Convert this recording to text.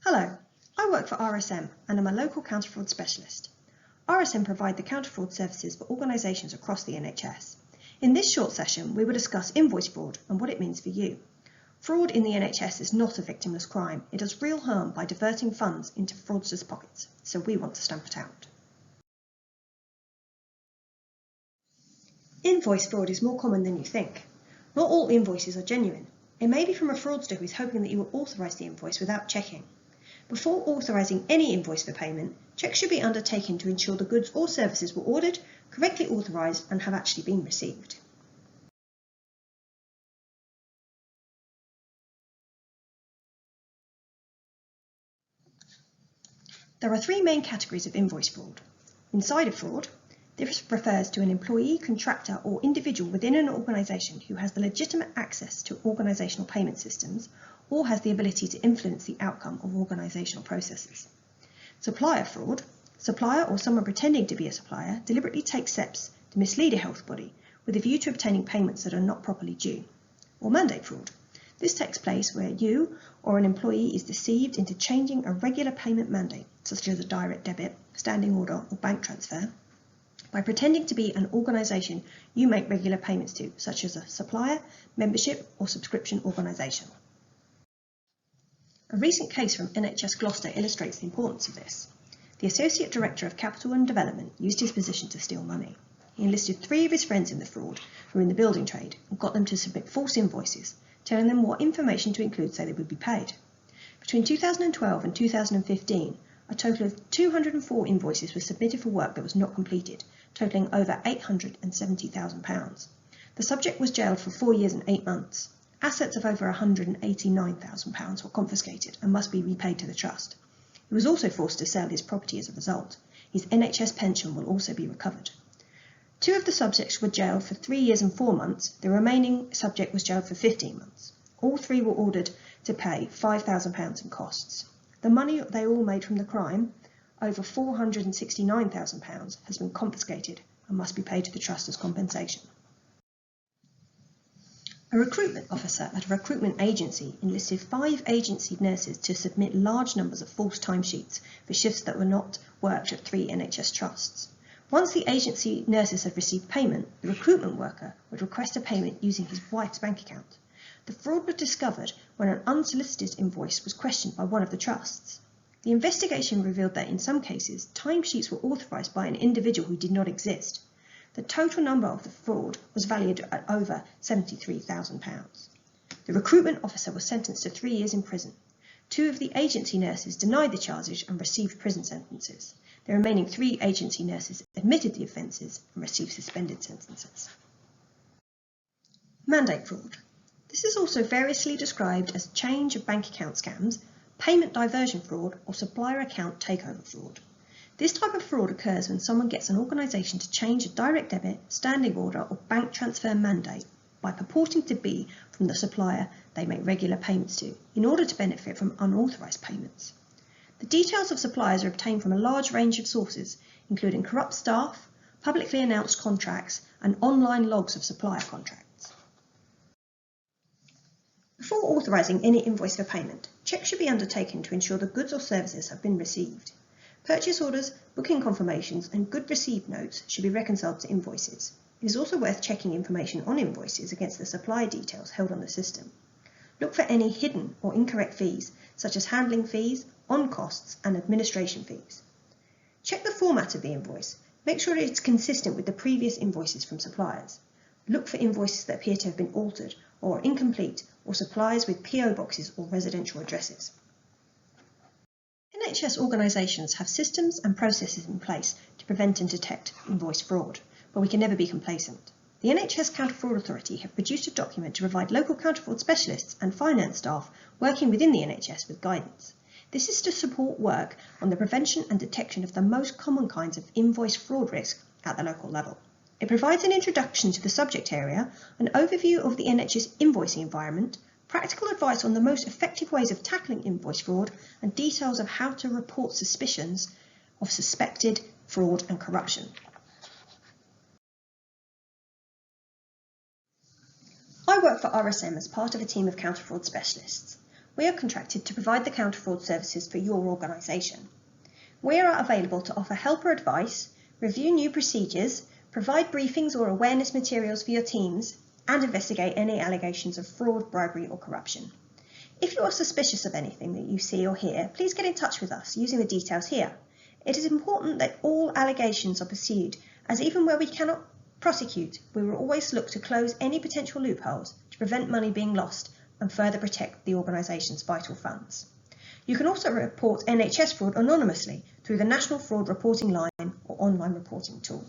Hello, I work for RSM and I'm a local counter-fraud specialist. RSM provide the counter-fraud services for organisations across the NHS. In this short session, we will discuss invoice fraud and what it means for you. Fraud in the NHS is not a victimless crime. It does real harm by diverting funds into fraudsters' pockets, so we want to stamp it out. Invoice fraud is more common than you think. Not all invoices are genuine. It may be from a fraudster who is hoping that you will authorise the invoice without checking. Before authorising any invoice for payment, checks should be undertaken to ensure the goods or services were ordered, correctly authorised and have actually been received. There are three main categories of invoice fraud. Insider fraud. This refers to an employee, contractor or individual within an organisation who has the legitimate access to organisational payment systems or has the ability to influence the outcome of organisational processes. Supplier fraud. Supplier or someone pretending to be a supplier deliberately takes steps to mislead a health body with a view to obtaining payments that are not properly due. Or mandate fraud. This takes place where you or an employee is deceived into changing a regular payment mandate, such as a direct debit, standing order or bank transfer, by pretending to be an organisation you make regular payments to, such as a supplier, membership or subscription organisation. A recent case from NHS Gloucester illustrates the importance of this. The Associate Director of Capital and Development used his position to steal money. He enlisted 3 of his friends in the fraud who were in the building trade and got them to submit false invoices, telling them what information to include so they would be paid. Between 2012 and 2015, a total of 204 invoices were submitted for work that was not completed, totalling over £870,000. The subject was jailed for 4 years and 8 months. Assets of over £189,000 were confiscated and must be repaid to the trust. He was also forced to sell his property as a result. His NHS pension will also be recovered. 2 of the subjects were jailed for 3 years and 4 months. The remaining subject was jailed for 15 months. All 3 were ordered to pay £5,000 in costs. The money they all made from the crime, over £469,000, has been confiscated and must be paid to the trust as compensation. A recruitment officer at a recruitment agency enlisted 5 agency nurses to submit large numbers of false timesheets for shifts that were not worked at 3 NHS trusts. Once the agency nurses had received payment, the recruitment worker would request a payment using his wife's bank account. The fraud was discovered when an unsolicited invoice was questioned by one of the trusts. The investigation revealed that in some cases, timesheets were authorised by an individual who did not exist. The total number of the fraud was valued at over £73,000. The recruitment officer was sentenced to 3 years in prison. 2 of the agency nurses denied the charges and received prison sentences. The remaining 3 agency nurses admitted the offences and received suspended sentences. Mandate fraud. This is also variously described as change of bank account scams, payment diversion fraud, or supplier account takeover fraud. This type of fraud occurs when someone gets an organisation to change a direct debit, standing order or bank transfer mandate by purporting to be from the supplier they make regular payments to in order to benefit from unauthorised payments. The details of suppliers are obtained from a large range of sources, including corrupt staff, publicly announced contracts and online logs of supplier contracts. Before authorising any invoice for payment, checks should be undertaken to ensure the goods or services have been received. Purchase orders, booking confirmations and good received notes should be reconciled to invoices. It is also worth checking information on invoices against the supplier details held on the system. Look for any hidden or incorrect fees, such as handling fees, on costs and administration fees. Check the format of the invoice. Make sure it is consistent with the previous invoices from suppliers. Look for invoices that appear to have been altered or are incomplete, or suppliers with PO boxes or residential addresses. NHS organisations have systems and processes in place to prevent and detect invoice fraud, but we can never be complacent. The NHS Counter-Fraud Authority have produced a document to provide local counter-fraud specialists and finance staff working within the NHS with guidance. This is to support work on the prevention and detection of the most common kinds of invoice fraud risk at the local level. It provides an introduction to the subject area, an overview of the NHS invoicing environment, practical advice on the most effective ways of tackling invoice fraud, and details of how to report suspicions of suspected fraud and corruption. I work for RSM as part of a team of counter-fraud specialists. We are contracted to provide the counter-fraud services for your organisation. We are available to offer help or advice, review new procedures, provide briefings or awareness materials for your teams, and investigate any allegations of fraud, bribery or corruption. If you are suspicious of anything that you see or hear, please get in touch with us using the details here. It is important that all allegations are pursued, as even where we cannot prosecute, we will always look to close any potential loopholes to prevent money being lost and further protect the organisation's vital funds. You can also report NHS fraud anonymously through the National Fraud Reporting Line or online reporting tool.